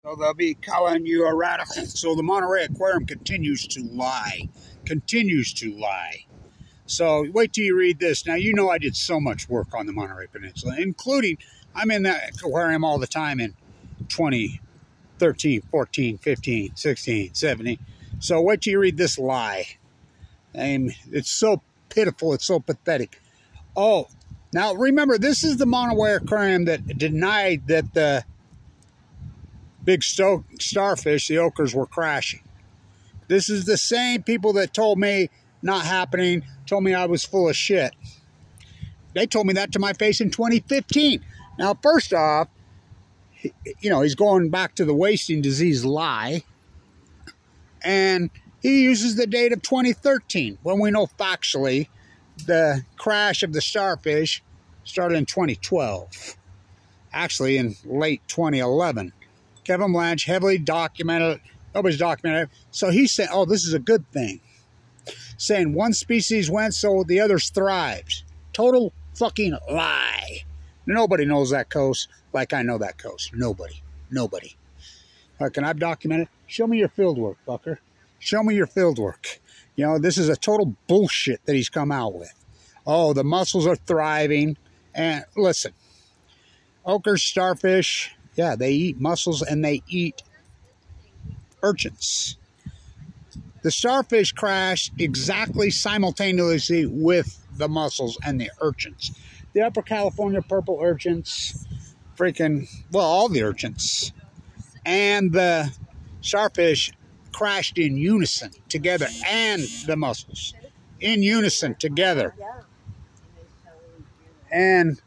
So they'll be calling you a radical. So the Monterey Aquarium continues to lie. Continues to lie. So wait till you read this. Now, you know I did so much work on the Monterey Peninsula, including, I'm in that aquarium all the time in 2013, 14, 15, 16, 17. So wait till you read this lie. It's so pitiful. It's so pathetic. Oh, now remember, this is the Monterey Aquarium that denied that the big starfish, the ochres, were crashing. This is the same people that told me not happening, told me I was full of shit. They told me that to my face in 2015. Now, first off, you know, he's going back to the wasting disease lie. And he uses the date of 2013, when we know factually the crash of the starfish started in 2012. Actually, in late 2011. Kevin Blanche heavily documented it. Nobody's documented it. So he's saying, oh, this is a good thing. Saying one species went, so the others thrived. Total fucking lie. Nobody knows that coast like I know that coast. Nobody. Nobody. Can I document it? Show me your field work, fucker. Show me your field work. You know, this is a total bullshit that he's come out with. Oh, the mussels are thriving. And listen, ochre, starfish, yeah, they eat mussels and they eat urchins. The starfish crashed exactly simultaneously with the mussels and the urchins. The Upper California purple urchins, freaking, well, all the urchins, and the starfish crashed in unison together, and the mussels in unison together. And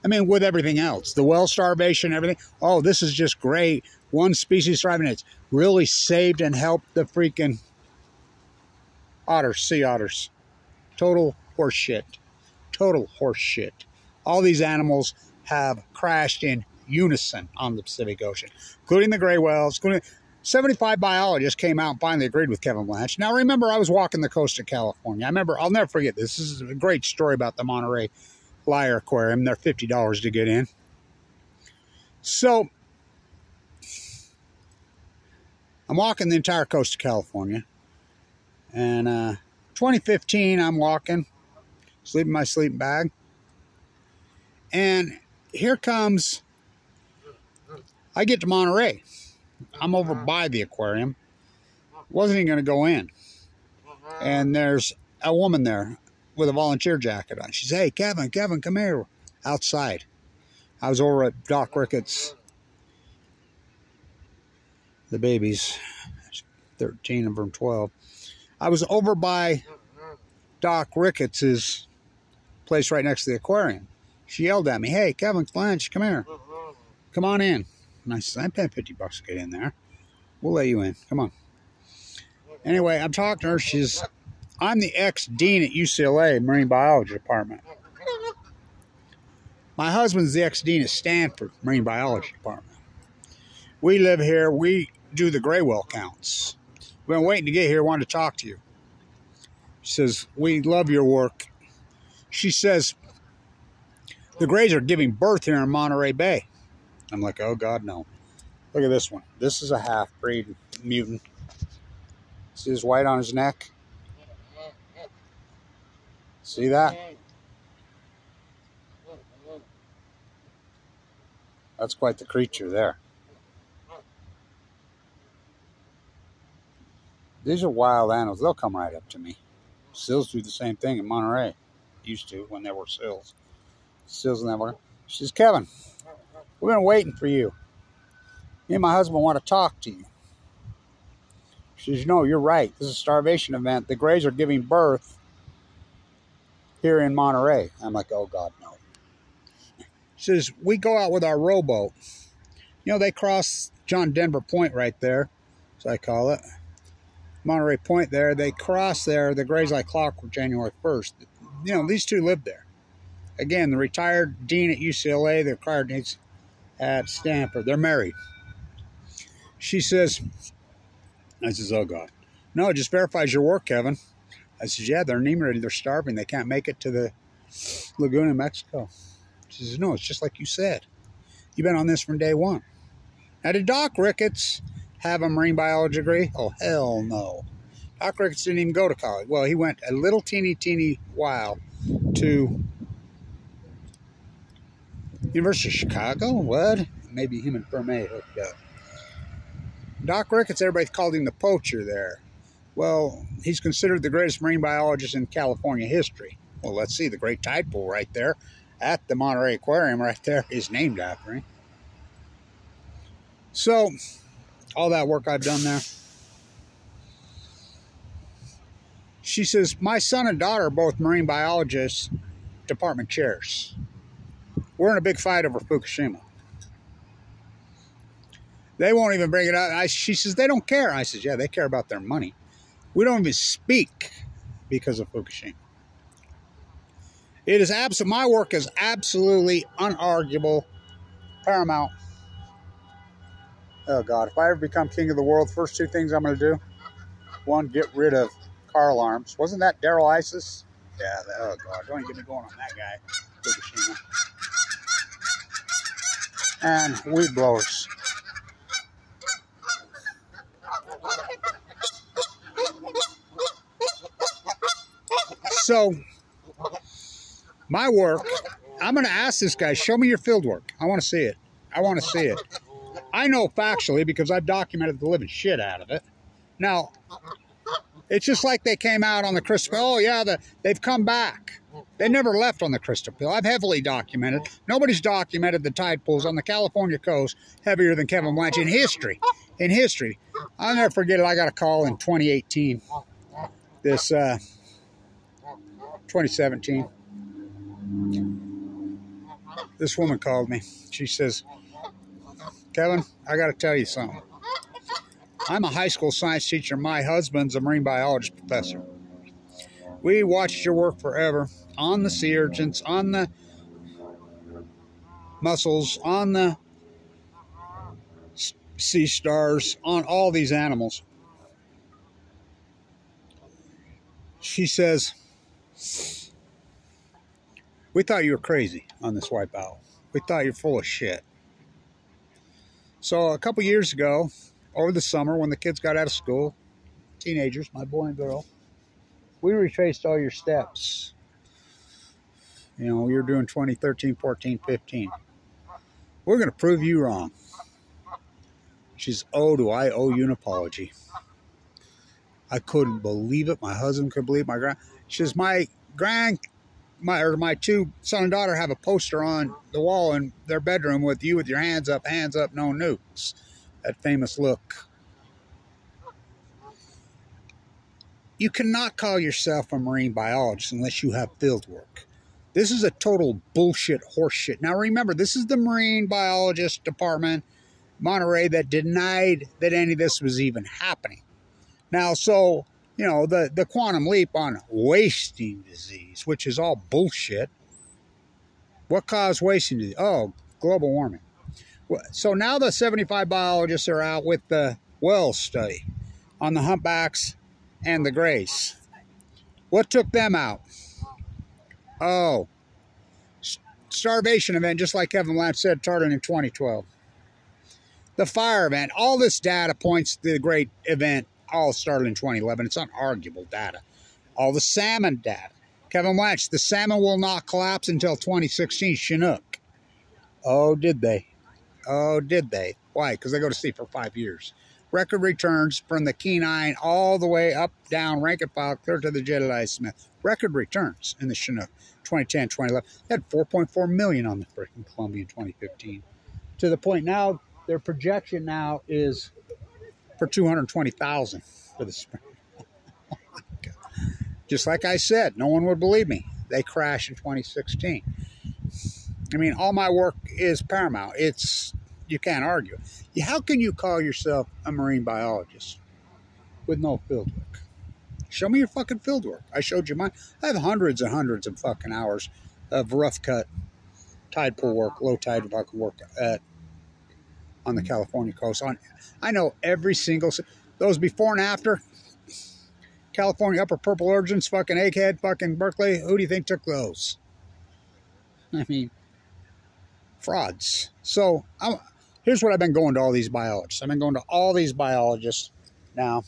I mean, with everything else, the well starvation, everything. Oh, this is just great. One species thriving. It's really saved and helped the freaking otters, sea otters. Total horse shit. Total horse shit. All these animals have crashed in unison on the Pacific Ocean, including the gray whales. 75 biologists came out and finally agreed with Kevin Blanche. Now, remember, I was walking the coast of California. I remember, I'll never forget this. This is a great story about the Monterey Liar Aquarium. They're $50 to get in. So, I'm walking the entire coast of California. And 2015, I'm walking, sleeping in my sleeping bag. And here comes, I get to Monterey. I'm over by the aquarium. Wasn't even going to go in. And there's a woman there with a volunteer jacket on. She says, hey, Kevin, come here. Outside. I was over at Doc Ricketts. The babies. 13 of them, 12. I was over by Doc Ricketts' place right next to the aquarium. She yelled at me, hey, Kevin Blanche, come here. Come on in. And I said, I'm paying $50 to get in there. We'll let you in. Come on. Anyway, I'm talking to her. I'm the ex-dean at UCLA, Marine Biology Department. My husband's the ex-dean at Stanford, Marine Biology Department. We live here. We do the gray whale counts. We've been waiting to get here. Wanted to talk to you. She says, we love your work. She says, the grays are giving birth here in Monterey Bay. I'm like, oh, God, no. Look at this one. This is a half-breed mutant. See his white on his neck? See that? That's quite the creature there. These are wild animals. They'll come right up to me. Seals do the same thing in Monterey. Used to when there were seals. Seals in that water. She says, Kevin, we've been waiting for you. Me and my husband want to talk to you. She says, no, you're right. This is a starvation event. The grays are giving birth here in Monterey. I'm like, oh, God, no. She says, we go out with our rowboat. You know, they cross John Denver Point right there, as I call it. Monterey Point there. They cross there. The grays like clockwork January 1st. You know, these two live there. Again, the retired dean at UCLA, the retired dean at Stanford. They're married. She says, I says, oh, God. No, it just verifies your work, Kevin. I says, yeah, they're anemic. They're starving. They can't make it to the lagoon in Mexico. She says, no, it's just like you said. You've been on this from day one. Now, did Doc Ricketts have a marine biology degree? Oh, hell no. Doc Ricketts didn't even go to college. Well, he went a little teeny while to University of Chicago. What? Maybe him and Ferme hooked up. Doc Ricketts, everybody called him the poacher there. Well, he's considered the greatest marine biologist in California history. Well, let's see, the great tide pool right there at the Monterey Aquarium right there is named after him. So, all that work I've done there. She says, my son and daughter are both marine biologists, department chairs. We're in a big fight over Fukushima. They won't even bring it up. She says, they don't care. I says, yeah, they care about their money. We don't even speak because of Fukushima. It is my work is absolutely unarguable, paramount. Oh, God. If I ever become king of the world, first two things I'm going to do. One, get rid of car alarms. Wasn't that Daryl Isis? Yeah, oh, God. Don't even get me going on that guy. Fukushima. And weed blowers. So, my work, I'm going to ask this guy, show me your field work. I want to see it. I want to see it. I know factually because I've documented the living shit out of it. Now, it's just like they came out on the crystal pill. Oh, yeah, they've come back. They never left on the crystal pill. I've heavily documented. Nobody's documented the tide pools on the California coast heavier than Kevin Blanch in history. In history. I'll never forget it. I got a call in 2018. This, 2017. This woman called me. She says, Kevin, I got to tell you something. I'm a high school science teacher. My husband's a marine biology professor. We watched your work forever on the sea urchins, on the mussels, on the sea stars, on all these animals. She says, we thought you were crazy on this white owl. We thought you're full of shit. So a couple years ago, over the summer when the kids got out of school, teenagers, my boy and girl, we retraced all your steps. You know, you're doing 2013, 14, 15. We're going to prove you wrong. She's, oh, do I owe you an apology? I couldn't believe it. My husband couldn't believe it. She says, my two son and daughter have a poster on the wall in their bedroom with you with your hands up, no nukes. That famous look. You cannot call yourself a marine biologist unless you have field work. This is a total bullshit horseshit. Now remember, this is the Marine Biologist Department, Monterey, that denied that any of this was even happening. Now, so, you know, the quantum leap on wasting disease, which is all bullshit. What caused wasting disease? Oh, global warming. So now the 75 biologists are out with the Wells study on the humpbacks and the grays. What took them out? Oh, starvation event, just like Kevin Blanch said, started in 2012. The fire event, all this data points to the great event, all started in 2011. It's unarguable data. All the salmon data. Kevin Blanch, the salmon will not collapse until 2016. Chinook. Oh, did they? Oh, did they? Why? Because they go to sea for 5 years. Record returns from the Kenine all the way up, down, rank and file, clear to the Jedediah Smith. Record returns in the Chinook. 2010, 2011. They had 4.4 million on the freaking Columbia in 2015. To the point now, their projection now is for 220,000 for the spring. Just like I said, no one would believe me. They crashed in 2016. I mean, all my work is paramount. You can't argue. How can you call yourself a marine biologist with no field work? Show me your fucking field work. I showed you mine. I have hundreds and hundreds of fucking hours of rough cut tide pool work, low tide fucking work on the California coast. I know every single, those before and after, California upper purple urchins, fucking egghead, fucking Berkeley. Who do you think took those? I mean, frauds. So here's what I've been going to all these biologists. I've been going to all these biologists now.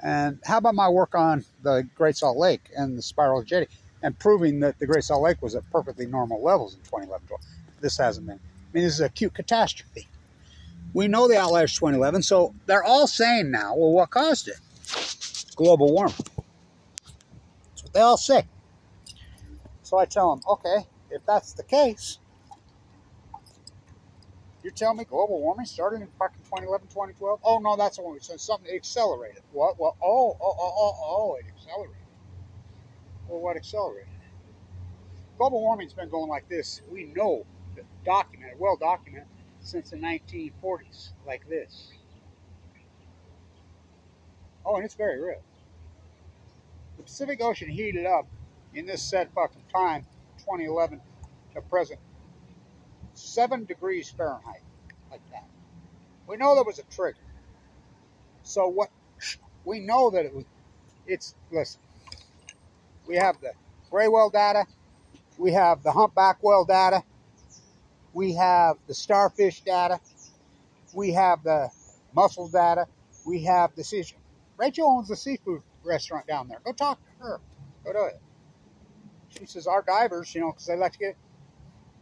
And how about my work on the Great Salt Lake and the spiral jetty and proving that the Great Salt Lake was at perfectly normal levels in 2011-12? This hasn't been. I mean, this is an acute catastrophe. We know the outlier is 2011, so they're all saying now, well, what caused it? Global warming. That's what they all say. So I tell them, okay, if that's the case, you're telling me global warming started in fucking 2011, 2012? Oh, no, that's the one we said something accelerated. What? Well, it accelerated. Well, what accelerated it? Global warming's been going like this. We know, documented, well documented, since the 1940s, like this. Oh, and it's very real. The Pacific Ocean heated up in this said fucking time, 2011 to present, 7 degrees Fahrenheit, like that. We know there was a trigger. So what, we know that it was, listen, we have the gray whale data, we have the humpback whale data, we have the starfish data, we have the mussel data, we have the seafood. Rachel owns the seafood restaurant down there. Go talk to her. Go to it. She says, our divers, you know, because they like to get,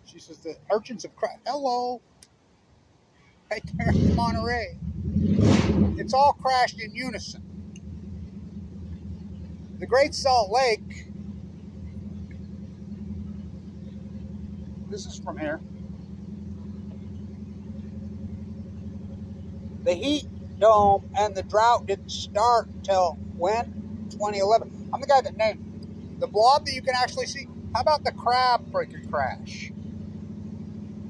she says, the urchins have crashed. Hello. Right there in Monterey. It's all crashed in unison. The Great Salt Lake, this is from here. The heat dome and the drought didn't start until when? 2011. I'm the guy that named the blob that you can actually see. How about the crab freaking crash?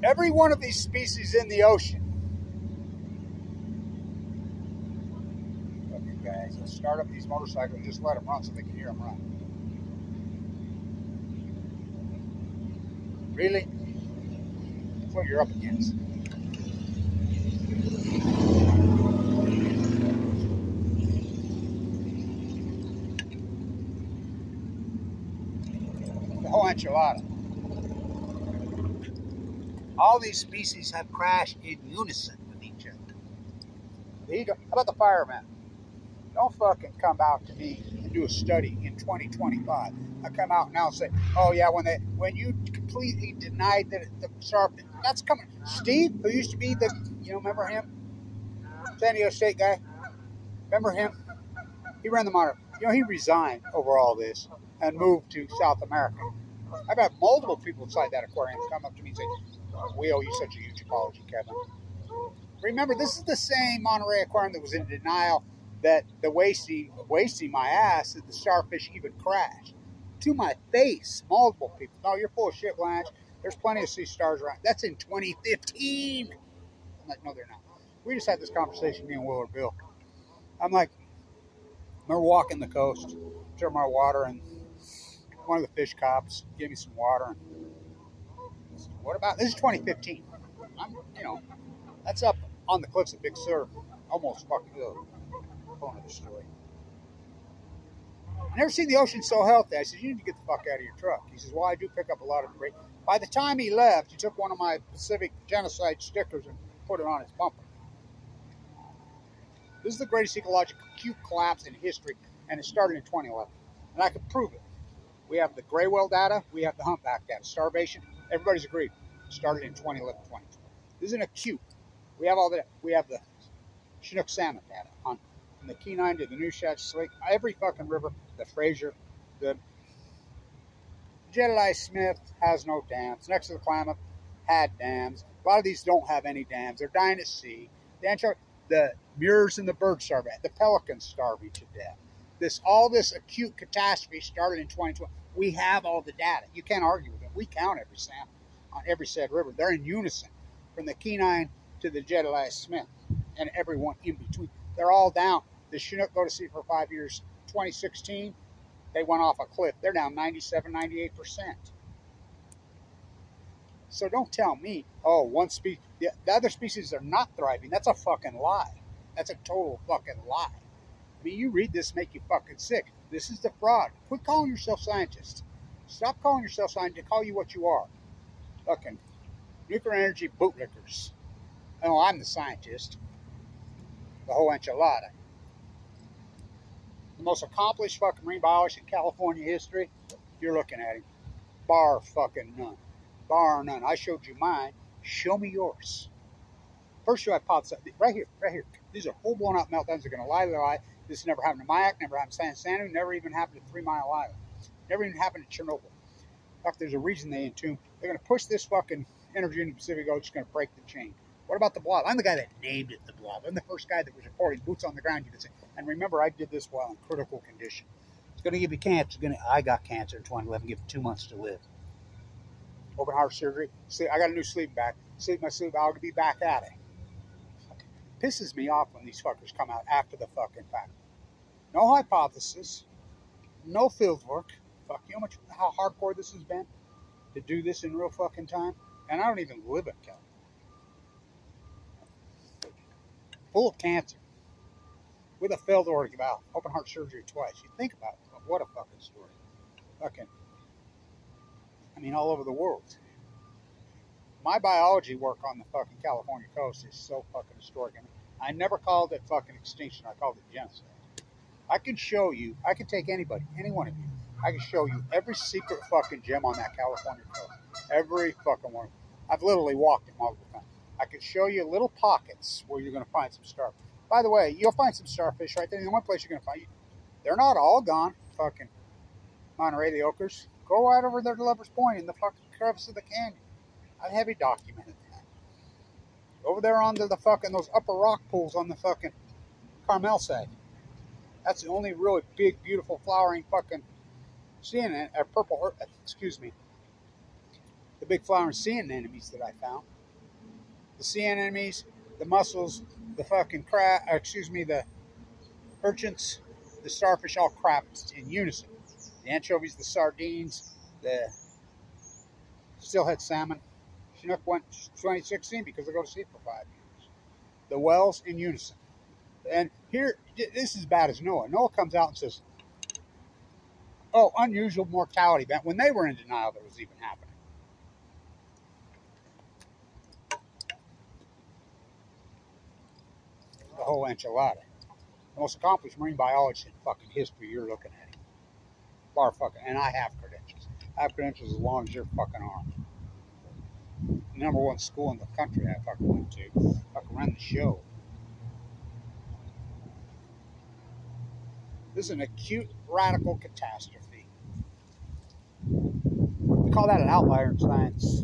Every one of these species in the ocean. Okay, guys, let's start up these motorcycles and just let them run so they can hear them run. Really? That's what you're up against. The whole enchilada. All these species have crashed in unison with each other. How about the firemen? Don't fucking come out to me and do a study in 2025. I come out now and say, oh yeah, when you completely denied that the starfish, that's coming. Steve, who used to be the, you know, remember him? San Diego State guy. Remember him? He ran the monitor. You know, he resigned over all this and moved to South America. I've had multiple people inside that aquarium come up to me and say, we owe you such a huge apology, Kevin. Remember, this is the same Monterey aquarium that was in denial that the wasting my ass that the starfish even crashed. To my face, multiple people. No, you're full of shit, Blanche. There's plenty of sea stars around. That's in 2015. I'm like, no, they're not. We just had this conversation, me and Willard Bill. I'm like, we're walking the coast, turn my water, and one of the fish cops gave me some water. And what about, this is 2015. You know, that's up on the cliffs of Big Sur. Almost fucking good. Whole other story. I never seen the ocean so healthy. I said, you need to get the fuck out of your truck. He says, well, I do pick up a lot of debris. By the time he left, he took one of my Pacific genocide stickers and put it on his bumper. This is the greatest ecological acute collapse in history, and it started in 2011. And I can prove it. We have the gray whale data. We have the humpback data. Starvation. Everybody's agreed. It started in 2011, 2012. This is an acute. We have all that. We have the Chinook salmon data on from the Kenai to the Newshad Lake, every fucking river, the Fraser, the Jedediah Smith has no dams. Next to the Klamath had dams. A lot of these don't have any dams. They're dying at sea. The Muirs and the birds starve at. The pelicans starving to death. All this acute catastrophe started in 2012. We have all the data. You can't argue with it. We count every salmon on every said river. They're in unison from the Kenai to the Jedediah Smith and everyone in between. They're all down. The Chinook go to sea for 5 years. 2016, they went off a cliff. They're down 97, 98%. So don't tell me, oh, one species, the other species are not thriving. That's a fucking lie. That's a total fucking lie. I mean, you read this, make you fucking sick. This is the fraud. Quit calling yourself scientists. Stop calling yourself scientists. Call you what you are. Fucking, Nuclear energy bootlickers. Oh, I'm the scientist. The whole enchilada. The most accomplished fucking marine biologist in California history. You're looking at him. Bar fucking none. Bar none. I showed you mine. Show me yours. First show I popped up. Right here. Right here. These are full blown out meltdowns. They're going to lie. This never happened to Mayak. Never happened to San Sanu. Never even happened to 3 Mile Island. Never even happened to Chernobyl. In fact, there's a reason they entomb. They're going to push this fucking energy into the Pacific Ocean. It's going to break the chain. What about the blob? I'm the guy that named it the blob. I'm the first guy that was reporting boots on the ground, you could say. And remember, I did this while in critical condition. It's going to give you cancer. I got cancer in 2011. Give it 2 months to live. Open heart surgery. See, I got a new sleeping bag. Sleep my sleep. I'll be back at it. Fucking pisses me off when these fuckers come out after the fucking fact. No hypothesis. No field work. Fuck, you know how hardcore this has been to do this in real fucking time? And I don't even live in California. Full of cancer. With a failed aortic valve. Open heart surgery twice. You think about it. What a fucking story. Fucking. I mean, all over the world. My biology work on the fucking California coast is so fucking historic. I mean, I never called it fucking extinction. I called it genocide. I can show you. I can take anybody. Any one of you. I can show you every secret fucking gem on that California coast. Every fucking one. I've literally walked it multiple times. I can show you little pockets where you're going to find some starfish. By the way, you'll find some starfish right there. And the one place you're going to find, they're not all gone. Fucking Monterey, the Ochres. Go right over there to Lover's Point in the fucking crevice of the canyon. I've heavy documented that. Over there onto the fucking, those upper rock pools on the fucking Carmel side. That's the only really big, beautiful, flowering fucking sea anemone, the big flowering sea anemones that I found. The sea anemones, the mussels, the fucking the urchins, the starfish all crapped in unison. The anchovies, the sardines, the steelhead salmon. Chinook went 2016 because they go to sea for 5 years. The whales in unison. And here, this is bad as Noah. Noah comes out and says, oh, unusual mortality event, when they were in denial that was even happening. The whole enchilada. The most accomplished marine biologist in fucking history you're looking at. Bar fucking, and I have credentials. I have credentials as long as your fucking arm. Number one school in the country I fucking went to. Fucking ran the show. This is an acute radical catastrophe. We call that an outlier in science.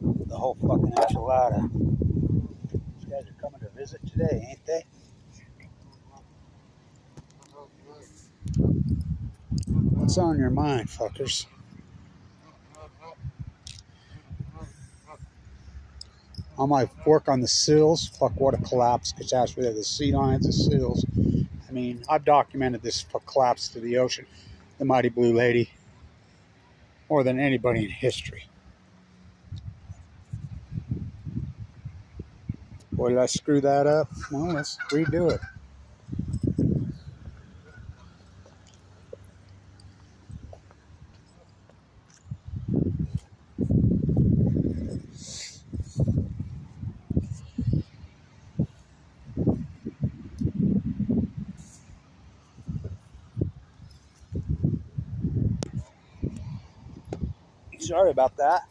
The whole fucking enchilada. These guys are coming to visit today, ain't they? What's on your mind, fuckers? On my work on the sills, fuck, what a collapse catastrophe. The sea lions, the sills. I mean, I've documented this collapse to the ocean, the Mighty Blue Lady, more than anybody in history. Boy, did I screw that up? Well, let's redo it. Sorry about that.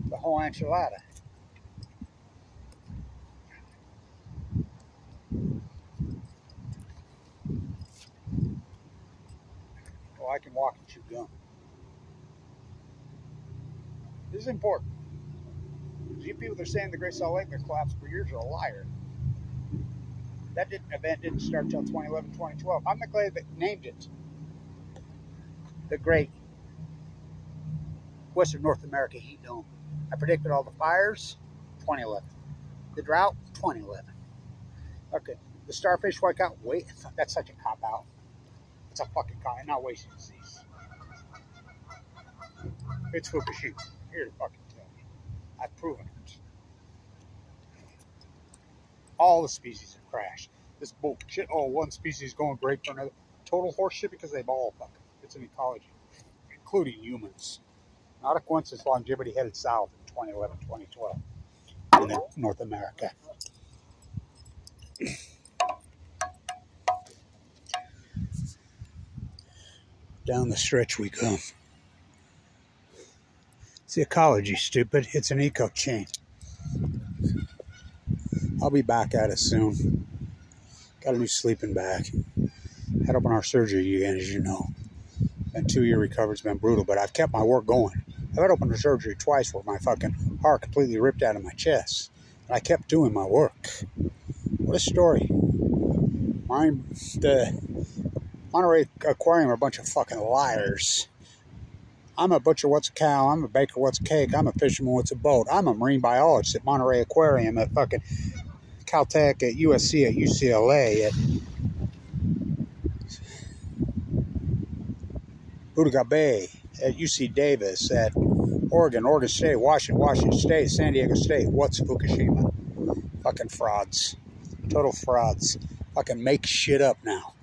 The whole enchilada. Oh, I can walk and chew gum. This is important. You people that are saying the Great Salt Lake that collapsed for years are a liar. That event didn't start until 2011, 2012. I'm the guy that named it the Great Western North America Heat Dome. I predicted all the fires, 2011. The drought, 2011. Okay, the starfish white out. Wait, that's such a cop-out. It's a fucking cop-out, not wasting disease. It's Fukushima. Here to fucking tell you. I've proven it. All the species have crashed. This bullshit, oh, one species is going great for another. Total horseshit because they've all fucking. It's an ecology, including humans. Not a coincidence longevity headed south in 2011, 2012 in North America. Down the stretch we go. It's the ecology, stupid. It's an eco chain. I'll be back at it soon. Got a new sleeping bag. Had open heart surgery again, as you know. Been 2-year recovery. It's been brutal, but I've kept my work going. I've had open heart surgery twice where my fucking heart completely ripped out of my chest. And I kept doing my work. What a story. The Monterey Aquarium are a bunch of fucking liars. I'm a butcher, what's a cow? I'm a baker, what's a cake? I'm a fisherman, what's a boat? I'm a marine biologist at Monterey Aquarium, at fucking Caltech, at USC, at UCLA, at Boudicca Bay, at UC Davis, at Oregon State, Washington State, San Diego State. What's Fukushima? Fucking frauds. Total frauds. Fucking make shit up now.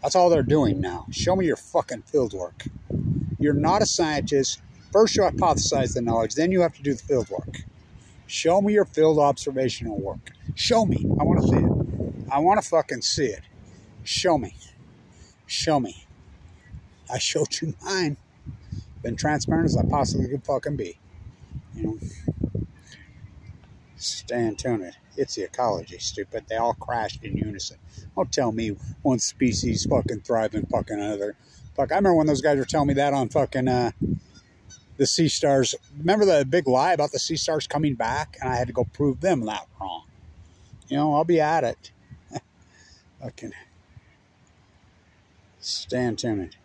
That's all they're doing now. Show me your fucking field work. You're not a scientist. First you hypothesize the knowledge, then you have to do the field work. Show me your field observational work. Show me. I want to see it. I want to fucking see it. Show me. Show me. I showed you mine. Been transparent as I possibly could fucking be. You know. Stay tuned. It's the ecology, stupid. They all crashed in unison. Don't tell me one species fucking thriving fucking another. Fuck, I remember when those guys were telling me that on fucking the sea stars. Remember the big lie about the sea stars coming back? And I had to go prove them that wrong. You know, I'll be at it. Fucking stay tuned.